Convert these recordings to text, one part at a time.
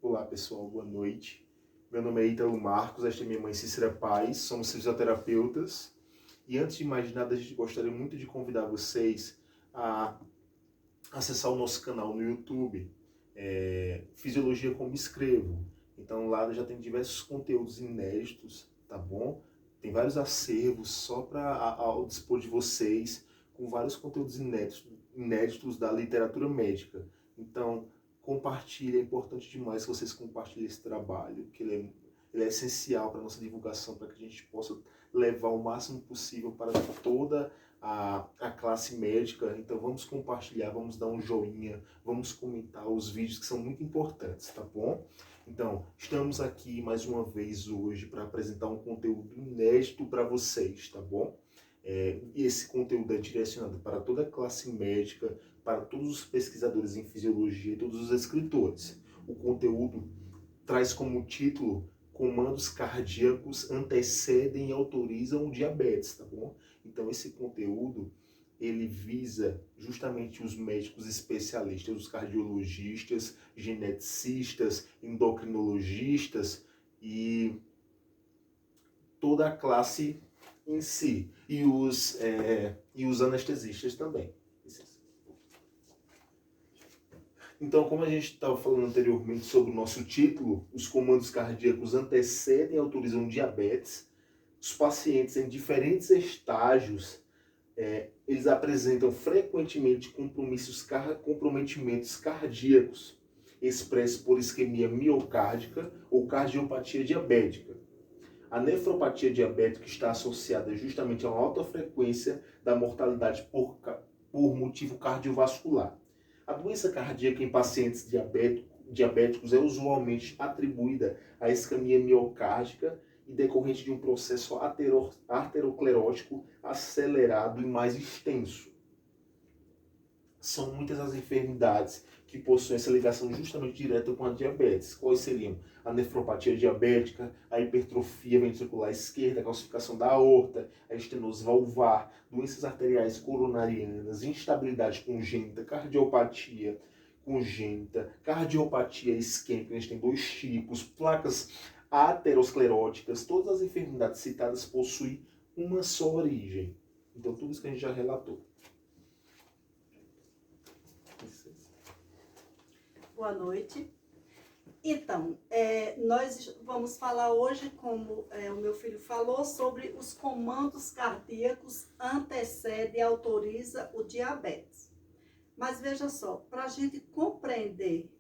Olá pessoal, boa noite. Meu nome é Ítalo Marcos, esta é minha mãe Cícera Paz, somos fisioterapeutas. E antes de mais nada, a gente gostaria muito de convidar vocês a acessar o nosso canal no YouTube, Fisiologia Como Escrevo. Então lá já tem diversos conteúdos inéditos, tá bom? Tem vários acervos só ao dispor de vocês, com vários conteúdos inéditos da literatura médica. Então, compartilhe, é importante demais que vocês compartilhem esse trabalho, que ele é essencial para a nossa divulgação, para que a gente possa levar o máximo possível para toda a classe médica. Então vamos compartilhar, vamos dar um joinha, vamos comentar os vídeos que são muito importantes, tá bom? Então, estamos aqui mais uma vez hoje para apresentar um conteúdo inédito para vocês, tá bom? Esse conteúdo é direcionado para toda a classe médica, para todos os pesquisadores em fisiologia e todos os escritores. O conteúdo traz como título: comandos cardíacos antecedem e autorizam o diabetes, tá bom? Então esse conteúdo, ele visa justamente os médicos especialistas, os cardiologistas, geneticistas, endocrinologistas e toda a classe em si, e os anestesistas também. Então, como a gente estava falando anteriormente sobre o nosso título, os comandos cardíacos antecedem e autorizam diabetes. Os pacientes em diferentes estágios, eles apresentam frequentemente comprometimentos cardíacos expressos por isquemia miocárdica ou cardiopatia diabética. A nefropatia diabética está associada justamente a uma alta frequência da mortalidade por motivo cardiovascular. A doença cardíaca em pacientes diabéticos é usualmente atribuída à isquemia miocárdica e decorrente de um processo arteriosclerótico acelerado e mais extenso. São muitas as enfermidades que possuem essa ligação justamente direta com a diabetes. Quais seriam? A nefropatia diabética, a hipertrofia ventricular esquerda, a calcificação da aorta, a estenose valvar, doenças arteriais coronarianas, instabilidade congênita, cardiopatia congênita, cardiopatia isquêmica, a gente tem dois tipos, placas ateroscleróticas. Todas as enfermidades citadas possuem uma só origem. Então, tudo isso que a gente já relatou. Boa noite. Então, nós vamos falar hoje, como o meu filho falou, sobre os comandos cardíacos antecede e autoriza o diabetes. Mas veja só, para a gente compreender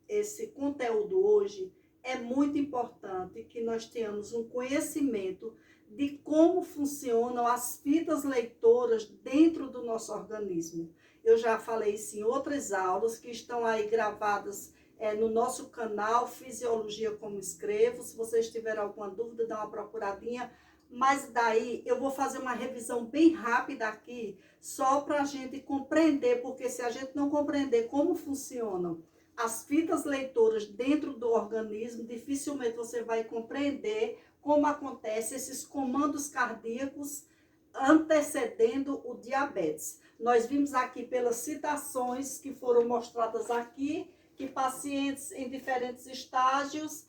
esse conteúdo hoje, é muito importante que nós tenhamos um conhecimento de como funcionam as fitas leitoras dentro do nosso organismo. Eu já falei isso em outras aulas que estão aí gravadas no nosso canal Fisiologia Como Escrevo. Se vocês tiverem alguma dúvida, dá uma procuradinha. Mas daí eu vou fazer uma revisão bem rápida aqui, só para a gente compreender, porque se a gente não compreender como funcionam as fitas leitoras dentro do organismo, dificilmente você vai compreender como acontecem esses comandos cardíacos antecedendo o diabetes. Nós vimos aqui pelas citações que foram mostradas aqui, que pacientes em diferentes estágios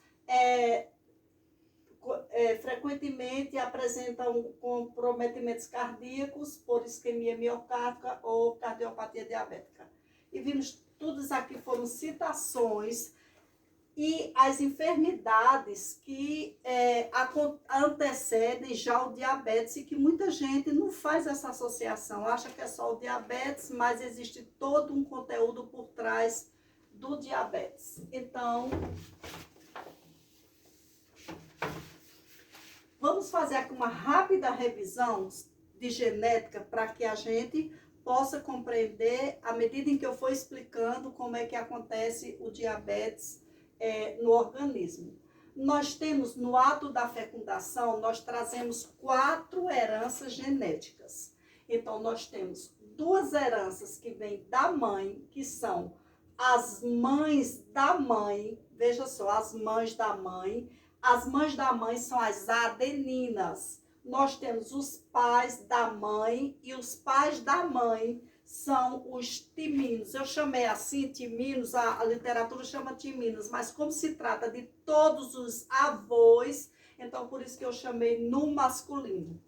frequentemente apresentam comprometimentos cardíacos por isquemia miocárdica ou cardiopatia diabética. E vimos, tudo isso aqui foram citações e as enfermidades que antecedem já o diabetes e que muita gente não faz essa associação, acha que é só o diabetes, mas existe todo um conteúdo por trás do diabetes. Então, vamos fazer aqui uma rápida revisão de genética para que a gente possa compreender, à medida em que eu for explicando, como é que acontece o diabetes no organismo. Nós temos, no ato da fecundação, nós trazemos 4 heranças genéticas. Então, nós temos 2 heranças que vêm da mãe, que são as mães da mãe. Veja só, as mães da mãe. As mães da mãe são as adeninas. Nós temos os pais da mãe e os pais da mãe são os timinos. Eu chamei assim timinos, a literatura chama timinos, mas como se trata de todos os avós, então por isso que eu chamei no masculino.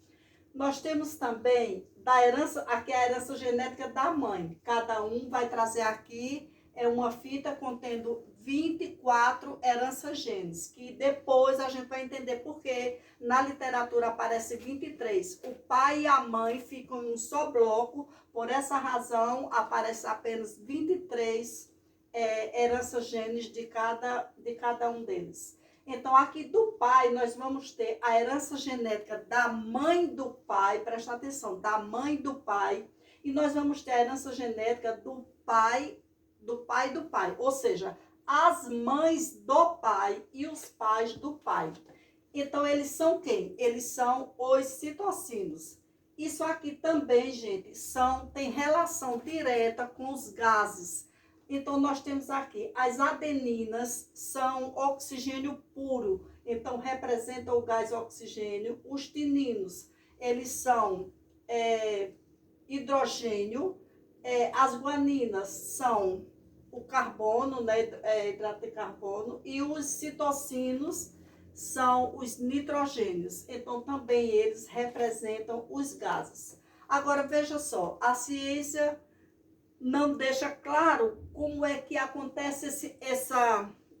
Nós temos também da herança, aqui é a herança genética da mãe. Cada um vai trazer aqui uma fita contendo 24 heranças genes, que depois a gente vai entender por que na literatura aparece 23. O pai e a mãe ficam em um só bloco, por essa razão aparece apenas 23 heranças genes de cada um deles. Então, aqui do pai, nós vamos ter a herança genética da mãe do pai, presta atenção, da mãe do pai, e nós vamos ter a herança genética do pai, ou seja, as mães do pai e os pais do pai. Então, eles são quem? Eles são os citocinos. Isso aqui também, gente, tem relação direta com os gases. Então, nós temos aqui, as adeninas são oxigênio puro, então representam o gás oxigênio. Os tininos, eles são hidrogênio. As guaninas são o carbono, né, hidrato de carbono. E os citocinos são os nitrogênios. Então, também eles representam os gases. Agora, veja só, a ciência não deixa claro como é que acontece esse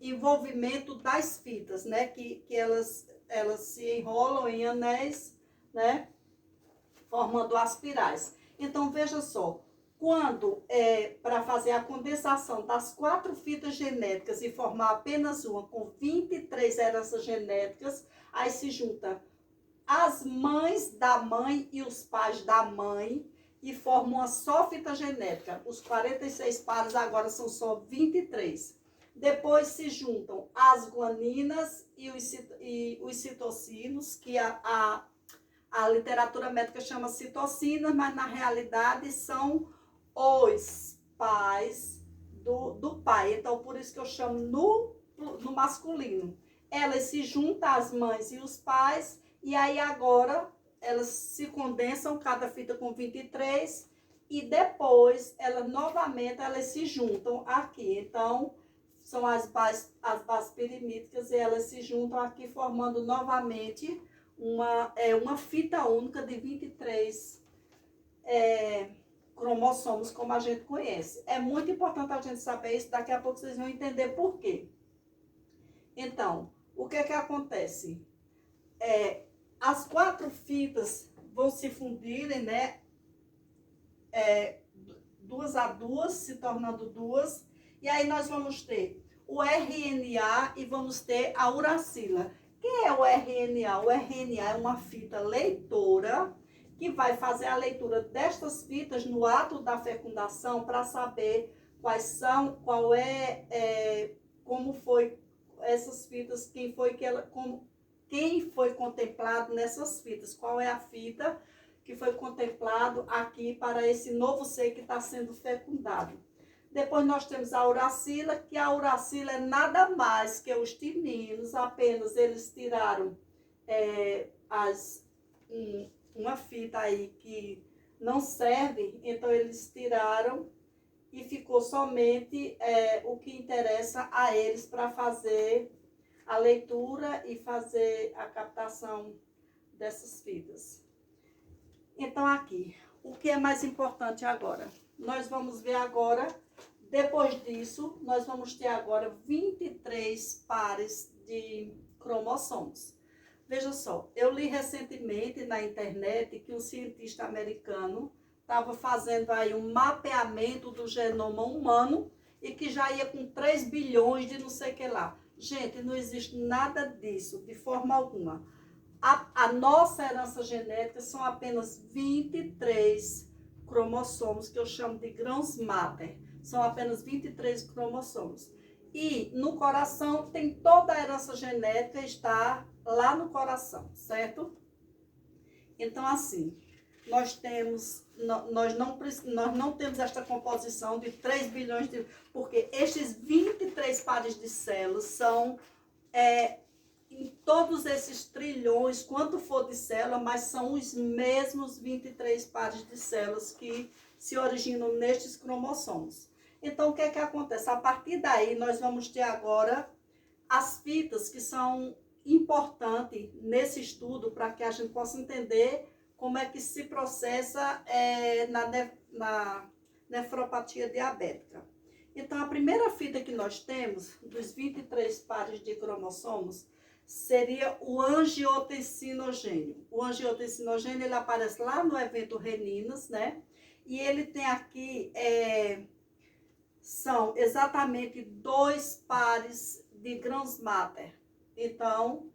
envolvimento das fitas, né? Que elas se enrolam em anéis, né? Formando as pirais. Então, veja só, quando para fazer a condensação das 4 fitas genéticas e formar apenas uma com 23 heranças genéticas, aí se junta as mães da mãe e os pais da mãe, e formam uma só fita genética. Os 46 pares agora são só 23. Depois se juntam as guaninas e os citocinos, que a literatura médica chama citocinas, mas na realidade são os pais do pai. Então, por isso que eu chamo no masculino. Elas se juntam, as mães e os pais, e aí agora elas se condensam, cada fita com 23, e depois elas se juntam aqui. Então, são as bases pirimídicas, e elas se juntam aqui, formando novamente uma fita única de 23 cromossomos, como a gente conhece. É muito importante a gente saber isso, daqui a pouco vocês vão entender por quê. Então, o que acontece? As 4 fitas vão se fundirem, né? 2 a 2, se tornando 2. E aí nós vamos ter o RNA e vamos ter a uracila. Quem é o RNA? O RNA é uma fita leitora que vai fazer a leitura destas fitas no ato da fecundação para saber como foi essas fitas, quem foi contemplado nessas fitas, qual é a fita que foi contemplado aqui para esse novo ser que está sendo fecundado. Depois nós temos a uracila, que a uracila é nada mais que os tininos, apenas eles tiraram uma fita aí que não serve, então eles tiraram e ficou somente o que interessa a eles para fazer a leitura e fazer a captação dessas fitas. Então aqui, o que é mais importante agora? Nós vamos ver agora, depois disso, nós vamos ter agora 23 pares de cromossomos. Veja só, eu li recentemente na internet que um cientista americano estava fazendo aí um mapeamento do genoma humano e que já ia com 3 bilhões de não sei o que lá. Gente, não existe nada disso, de forma alguma. A nossa herança genética são apenas 23 cromossomos, que eu chamo de grãos mater. São apenas 23 cromossomos. E no coração tem toda a herança genética, está lá no coração, certo? Então, assim, nós não temos esta composição de 3 bilhões de... Porque estes 23 pares de células são em todos esses trilhões, quanto for de célula, mas são os mesmos 23 pares de células que se originam nestes cromossomos. Então, o que é que acontece? A partir daí, nós vamos ter agora as fitas que são importantes nesse estudo para que a gente possa entender como é que se processa na nefropatia diabética. Então, a primeira fita que nós temos, dos 23 pares de cromossomos, seria o angiotensinogênio. O angiotensinogênio, ele aparece lá no evento reninas, né? E ele tem aqui, são exatamente 2 pares de grãos mater. Então,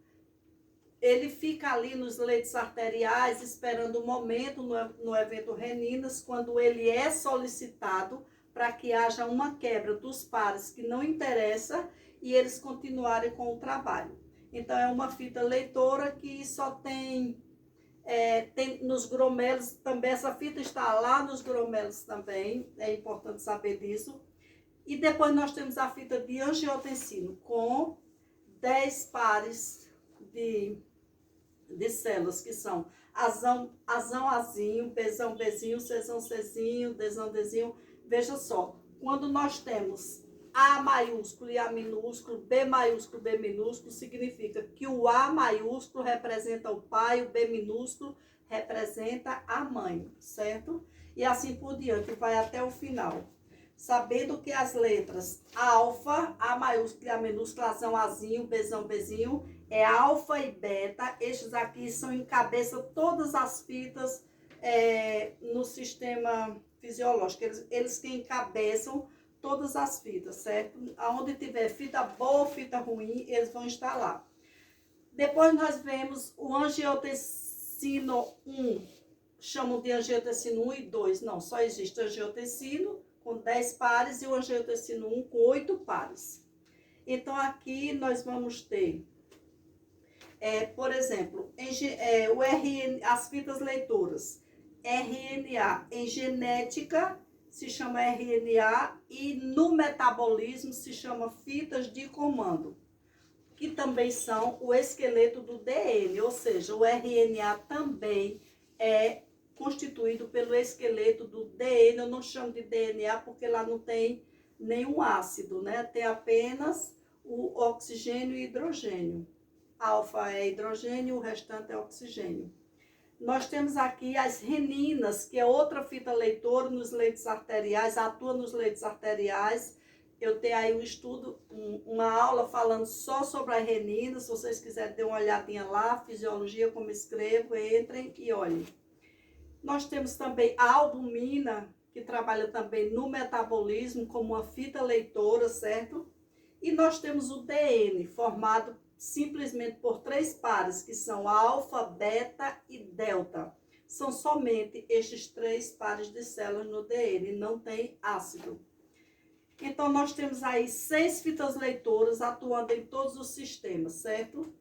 ele fica ali nos leitos arteriais, esperando o momento no evento reninas, quando ele é solicitado para que haja uma quebra dos pares que não interessa e eles continuarem com o trabalho. Então, é uma fita leitora que só tem nos gromelos também. Essa fita está lá nos gromelos também, é importante saber disso. E depois nós temos a fita de angiotensino, com 10 pares de células, que são azão, azinho, Bzão, Bzinho, Czão, Czinho, Dzão, Dzinho. Veja só, quando nós temos A maiúsculo e A minúsculo, B maiúsculo, B minúsculo, significa que o A maiúsculo representa o pai, o B minúsculo representa a mãe, certo? E assim por diante, vai até o final. Sabendo que as letras alfa, A maiúsculo e A minúsculo, Azão, Azinho, Bzão, Bzinho, é alfa e beta. Estes aqui são encabeçam todas as fitas no sistema fisiológico. Eles que encabeçam todas as fitas, certo? Aonde tiver fita boa ou fita ruim, eles vão estar lá. Depois nós vemos o angiotensino 1, chamam de angiotensino 1 e 2. Não, só existe angiotensino com 10 pares e o angiotensino 1 com 8 pares. Então, aqui nós vamos ter, por exemplo, as fitas leitoras. RNA em genética se chama RNA e no metabolismo se chama fitas de comando, que também são o esqueleto do DNA, ou seja, o RNA também é constituído pelo esqueleto do DNA. Eu não chamo de DNA porque lá não tem nenhum ácido, né? Tem apenas o oxigênio e hidrogênio. Alfa é hidrogênio, o restante é oxigênio. Nós temos aqui as reninas, que é outra fita leitora nos leitos arteriais, atua nos leitos arteriais. Eu tenho aí um estudo, uma aula falando só sobre as reninas. Se vocês quiserem ter uma olhadinha lá, fisiologia, como escrevo, entrem e olhem. Nós temos também a albumina, que trabalha também no metabolismo como uma fita leitora, certo? E nós temos o DNA, formado simplesmente por 3 pares, que são alfa, beta e delta. São somente estes 3 pares de células no DNA, não tem ácido. Então, nós temos aí 6 fitas leitoras atuando em todos os sistemas, certo?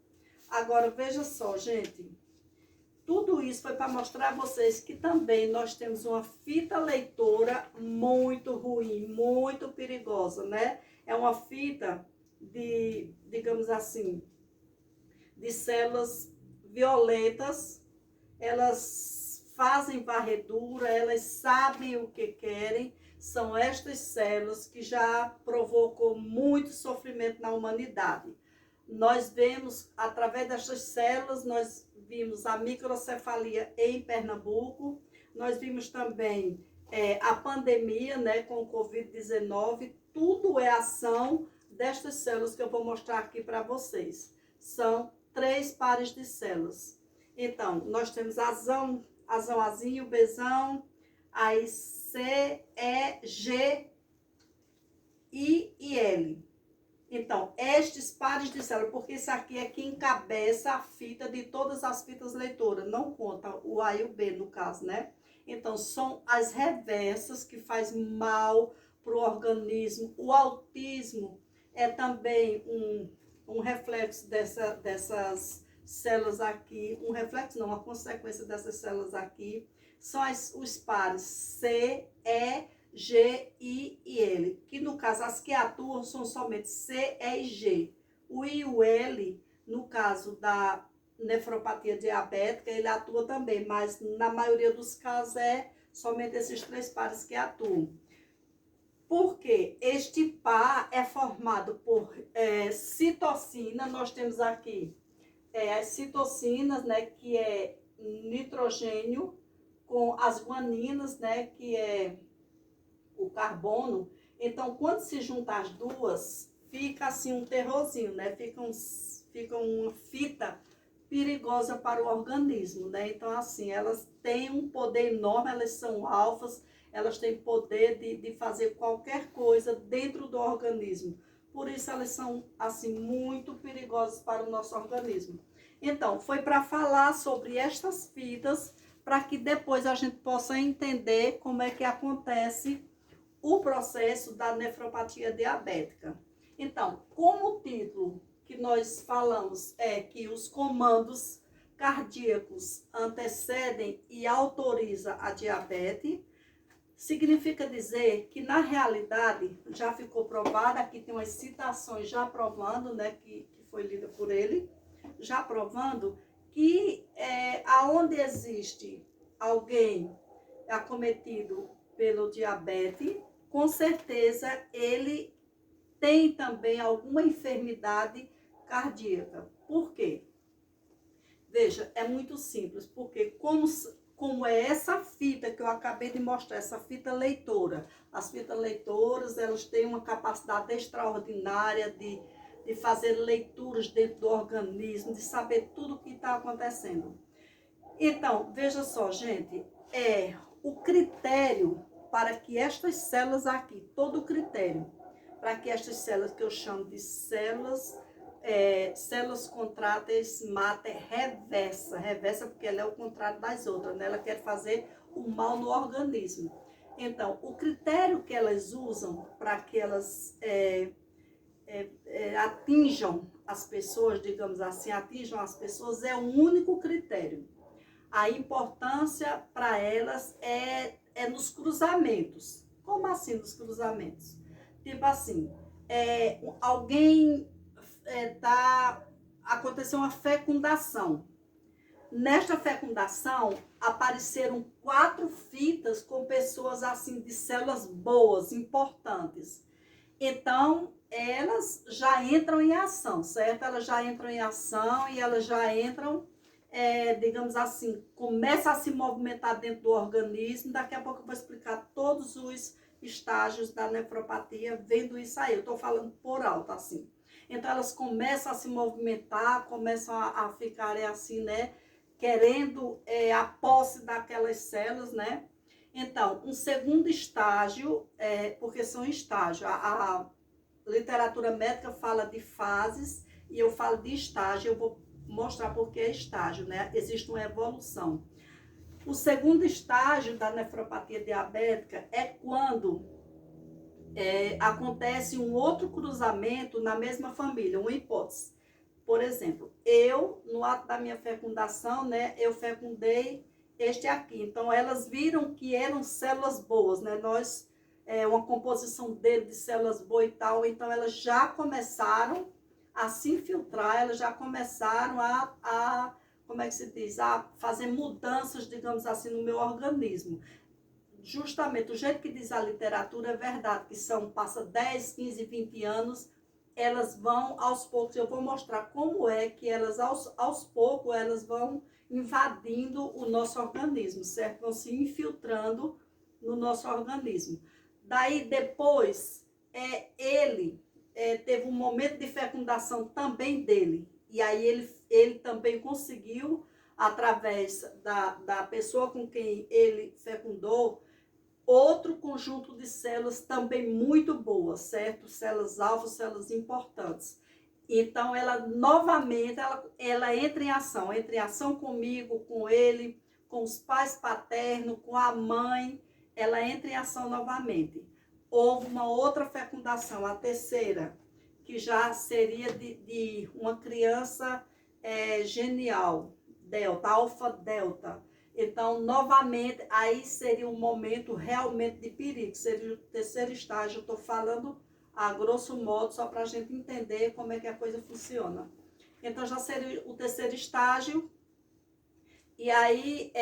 Agora, veja só, gente. Tudo isso foi para mostrar a vocês que também nós temos uma fita leitora muito ruim, muito perigosa, né? É uma fita de, digamos assim, de células violetas. Elas fazem varredura, elas sabem o que querem. São estas células que já provocou muito sofrimento na humanidade. Nós vemos, através destas células, nós vimos a microcefalia em Pernambuco, nós vimos também a pandemia, né, com o Covid-19. Tudo é ação destas células que eu vou mostrar aqui para vocês. São 3 pares de células. Então, nós temos azão, azinho, Bzão, aí C, E, G, I e L. Então, estes pares de células, porque isso aqui é que encabeça a fita de todas as fitas leitoras, não conta o A e o B, no caso, né? Então, são as reversas que faz mal para o organismo. O autismo é também um reflexo dessas células aqui, um reflexo não, uma consequência dessas células aqui. São os pares C, E, G, I e L, que no caso as que atuam são somente C, E e G. O I e o L, no caso da nefropatia diabética, ele atua também, mas na maioria dos casos é somente esses 3 pares que atuam. Porque este par é formado por citocina, nós temos aqui as citocinas, né, que é nitrogênio, com as guaninas, né, que é o carbono. Então, quando se juntar as duas, fica assim um terrorzinho, né? Fica uma fita perigosa para o organismo, né? Então, assim, elas têm um poder enorme, elas são alfas, elas têm poder de fazer qualquer coisa dentro do organismo. Por isso, elas são, assim, muito perigosas para o nosso organismo. Então, foi para falar sobre estas fitas, para que depois a gente possa entender como é que acontece o processo da nefropatia diabética. Então, como o título que nós falamos é que os comandos cardíacos antecedem e autorizam a diabetes, significa dizer que, na realidade, já ficou provado, aqui tem umas citações já provando, né, que foi lida por ele, já provando que aonde existe alguém acometido pelo diabetes, com certeza ele tem também alguma enfermidade cardíaca. Por quê? Veja, é muito simples, porque como é essa fita que eu acabei de mostrar, essa fita leitora, as fitas leitoras, elas têm uma capacidade extraordinária de fazer leituras dentro do organismo, de saber tudo o que está acontecendo. Então, veja só, gente, o critério para que estas células aqui, todo o critério, para que estas células que eu chamo de células contráteis mater reversa porque ela é o contrário das outras, né? Ela quer fazer o mal no organismo. Então, o critério que elas usam para que elas atinjam as pessoas, digamos assim, atinjam as pessoas, é o único critério. A importância para elas é nos cruzamentos. Como assim nos cruzamentos? Tipo assim, alguém aconteceu uma fecundação. Nesta fecundação, apareceram 4 fitas com pessoas assim de células boas, importantes. Então, elas já entram em ação, certo? Elas já entram em ação e elas já entram, digamos assim, começa a se movimentar dentro do organismo. Daqui a pouco eu vou explicar todos os estágios da nefropatia, vendo isso aí. Eu estou falando por alto, assim. Então, elas começam a se movimentar, começam a ficarem assim, né? Querendo a posse daquelas células, né? Então, um segundo estágio, porque são estágios, a literatura médica fala de fases e eu falo de estágio, eu vou mostrar porque é estágio, né? Existe uma evolução. O segundo estágio da nefropatia diabética é quando acontece um outro cruzamento na mesma família, uma hipótese. Por exemplo, eu, no ato da minha fecundação, né, eu fecundei este aqui. Então, elas viram que eram células boas, né? Uma composição dele de células boas e tal. Então, elas já começaram a se infiltrar, elas já começaram como é que se diz? A fazer mudanças, digamos assim, no meu organismo. Justamente, do jeito que diz a literatura, é verdade que passa 10, 15, 20 anos, elas vão aos poucos, eu vou mostrar como é que elas, aos poucos, elas vão invadindo o nosso organismo, certo? Vão se infiltrando no nosso organismo. Daí, depois, ele teve um momento de fecundação também dele, e aí ele também conseguiu, através da pessoa com quem ele fecundou, outro conjunto de células também muito boas, certo? Células alfa, células importantes. Então, ela novamente, ela entra em ação comigo, com ele, com os pais paternos, com a mãe, ela entra em ação novamente. Houve uma outra fecundação, a terceira, que já seria de uma criança genial, delta, alfa-delta. Então, novamente, aí seria um momento realmente de perigo, seria o terceiro estágio. Eu estou falando a grosso modo, só para a gente entender como é que a coisa funciona. Então, já seria o terceiro estágio, E aí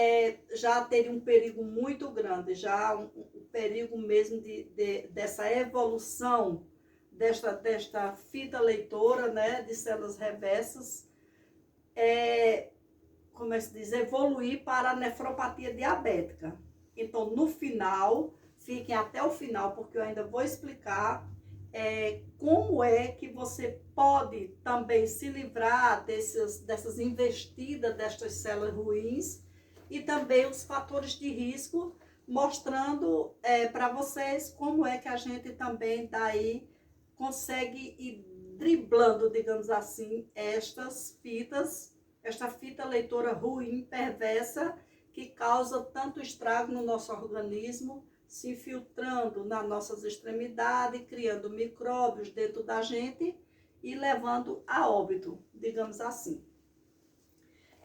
já teria um perigo muito grande, já um perigo mesmo dessa evolução desta fita leitora, né, de células reversas, como é que se diz, evoluir para a nefropatia diabética. Então, no final, fiquem até o final, porque eu ainda vou explicar como é que você pode também se livrar dessas investidas destas células ruins e também os fatores de risco, mostrando para vocês como é que a gente também daí consegue ir driblando, digamos assim, esta fita leitora ruim, perversa, que causa tanto estrago no nosso organismo, se infiltrando nas nossas extremidades, criando micróbios dentro da gente e levando a óbito, digamos assim.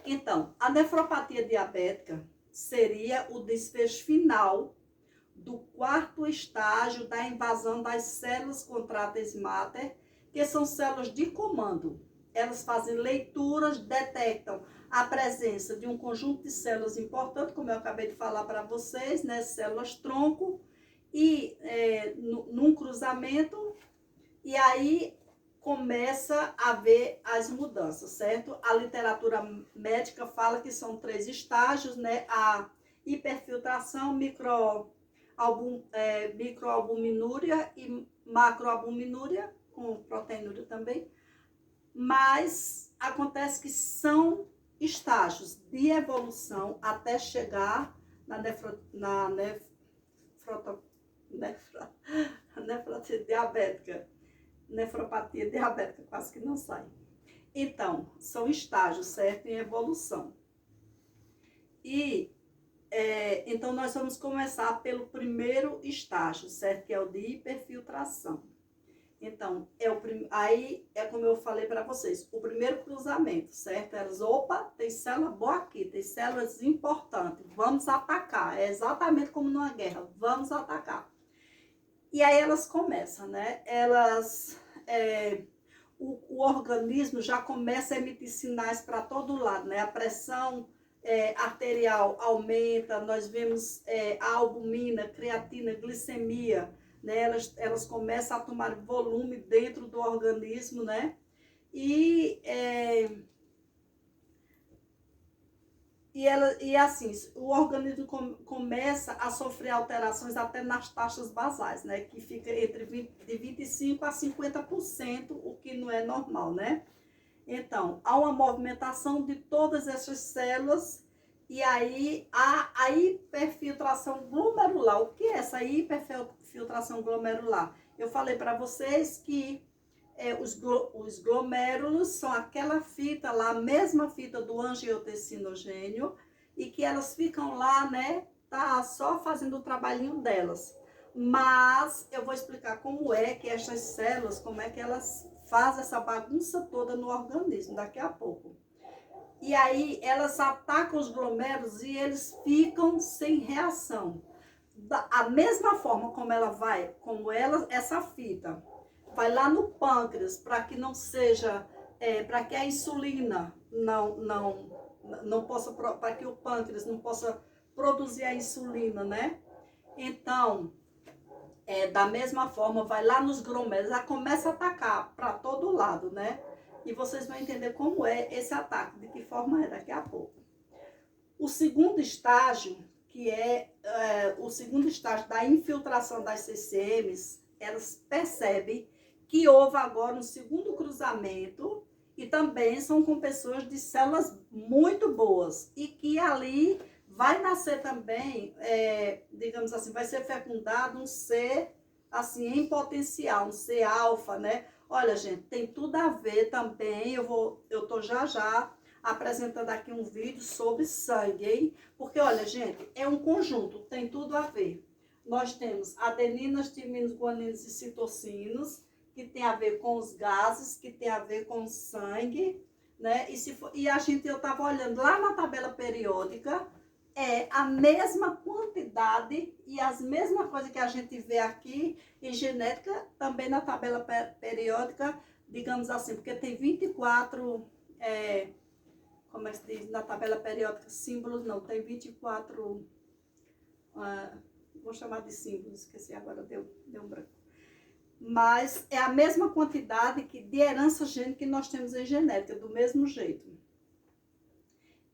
Então, a nefropatia diabética seria o desfecho final do quarto estágio da invasão das células contráteis mater, que são células de comando. Elas fazem leituras, detectam a presença de um conjunto de células importante, como eu acabei de falar para vocês, né? Células tronco, e num cruzamento, e aí começa a haver as mudanças, certo? A literatura médica fala que são 3 estágios, né? A hiperfiltração, microalbuminúria e macroalbuminúria, com proteinúria também, mas acontece que são estágios de evolução até chegar na nefropatia diabética. Nefropatia diabética, quase que não sai. Então, são estágios, certo? Em evolução. E então, nós vamos começar pelo primeiro estágio, certo? Que é o de hiperfiltração. Então, aí é como eu falei para vocês, o primeiro cruzamento, certo? Opa, tem célula boa aqui, tem células importantes, vamos atacar. É exatamente como numa guerra, vamos atacar. E aí elas começam, né? O organismo já começa a emitir sinais para todo lado, né? A pressão arterial aumenta, nós vemos a albumina, creatina, glicemia, né? Elas começam a tomar volume dentro do organismo, né? E assim, o organismo começa a sofrer alterações até nas taxas basais, né? Que fica de 25% a 50%, o que não é normal, né? Então, há uma movimentação de todas essas células e aí há a hiperfiltração glomerular. O que é essa hiperfiltração glomerular? Eu falei para vocês que os glomérulos são aquela fita lá, a mesma fita do angiotensinogênio, e que elas ficam lá, né, tá só fazendo o trabalhinho delas. Mas eu vou explicar como é que essas células, como é que elas fazem essa bagunça toda no organismo, daqui a pouco. E aí elas atacam os glomérulos e eles ficam sem reação. Da mesma forma como essa fita vai lá no pâncreas para que não seja, para que a insulina não possa, para que o pâncreas não possa produzir a insulina, né? Então, da mesma forma, vai lá nos glomérulos, ela começa a atacar para todo lado, né? E vocês vão entender como é esse ataque, de que forma é daqui a pouco. O segundo estágio, que o segundo estágio da infiltração das CCMs, elas percebem que houve agora um segundo cruzamento e também são com pessoas de células muito boas e que ali vai nascer também, digamos assim, vai ser fecundado um ser assim em potencial, um ser alfa, né? Olha, gente, tem tudo a ver também. Eu tô já apresentando aqui um vídeo sobre sangue, hein? Porque, olha, gente, é um conjunto, tem tudo a ver. Nós temos adeninas, timinos, guaninos e citocinos, que tem a ver com os gases, que tem a ver com o sangue, né? Eu estava olhando lá na tabela periódica, a mesma quantidade e as mesmas coisas que a gente vê aqui em genética, também na tabela periódica, digamos assim, porque tem 24, como é que se diz, na tabela periódica, símbolos, não, tem 24, vou chamar de símbolos, esqueci agora, deu um branco. Mas é a mesma quantidade de herança gênica que nós temos em genética, do mesmo jeito.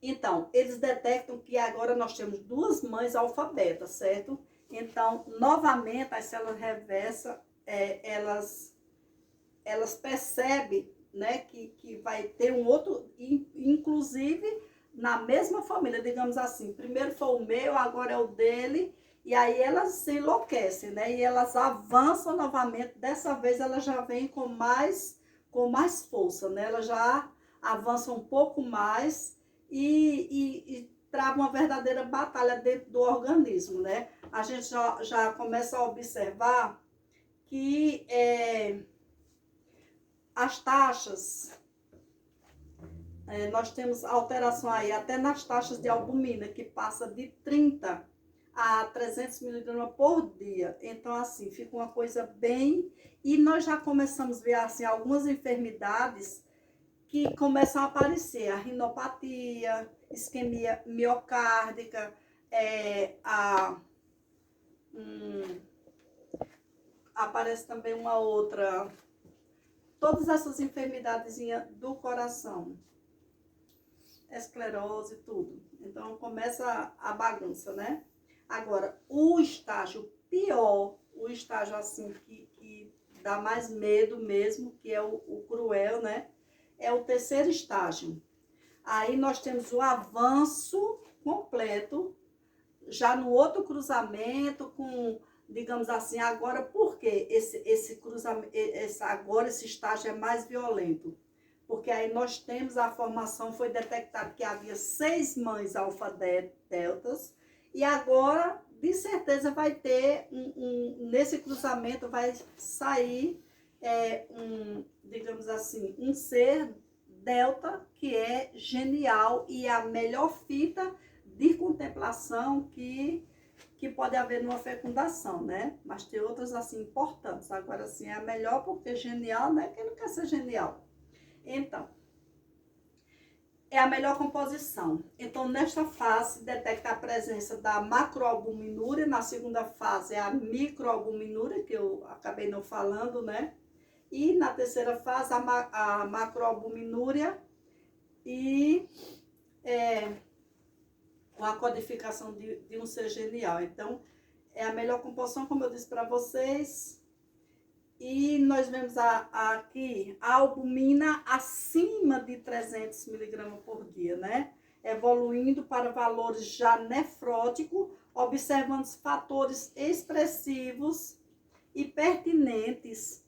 Então, eles detectam que agora nós temos 2 mães alfabetas, certo? Então, novamente, as células reversas, elas percebem, né, que vai ter um outro, inclusive na mesma família, digamos assim. Primeiro foi o meu, agora é o dele, e aí elas se enlouquecem, né? E elas avançam novamente. Dessa vez elas já vêm com mais força, né? Elas já avançam um pouco mais e travam uma verdadeira batalha dentro do organismo, né? A gente já começa a observar que as taxas, nós temos alteração aí até nas taxas de albumina, que passa de 30 a 300 miligramas por dia. Então, assim, fica uma coisa bem... E nós já começamos a ver, assim, algumas enfermidades que começam a aparecer. A rinopatia, isquemia miocárdica, aparece também uma outra... Todas essas enfermidades do coração. Esclerose, tudo. Então, começa a bagunça, né? Agora, o estágio pior, o estágio assim que dá mais medo mesmo, que é o cruel, né? É o 3º estágio. Aí nós temos o avanço completo, já no outro cruzamento, com, digamos assim, agora, por que esse cruzamento, agora esse estágio é mais violento? Porque aí nós temos a formação, foi detectado que havia 6 mães alfa-deltas, e agora, de certeza, vai ter, nesse cruzamento, vai sair, digamos assim, um ser delta, que é genial, e a melhor fita de contemplação que pode haver numa fecundação, né? Mas tem outras, assim, importantes. Agora, assim, é a melhor porque genial, né? Quem não quer ser genial? Então, é a melhor composição. Então, nesta fase, detecta a presença da macroalbuminúria. Na segunda fase, é a microalbuminúria, que eu acabei não falando, né? E na terceira fase, a macroalbuminúria e com a codificação de um ser genial. Então, é a melhor composição, como eu disse para vocês. E nós vemos aqui a albumina acima de 300 miligramas por dia, né? Evoluindo para valores já nefróticos, observando os fatores expressivos e pertinentes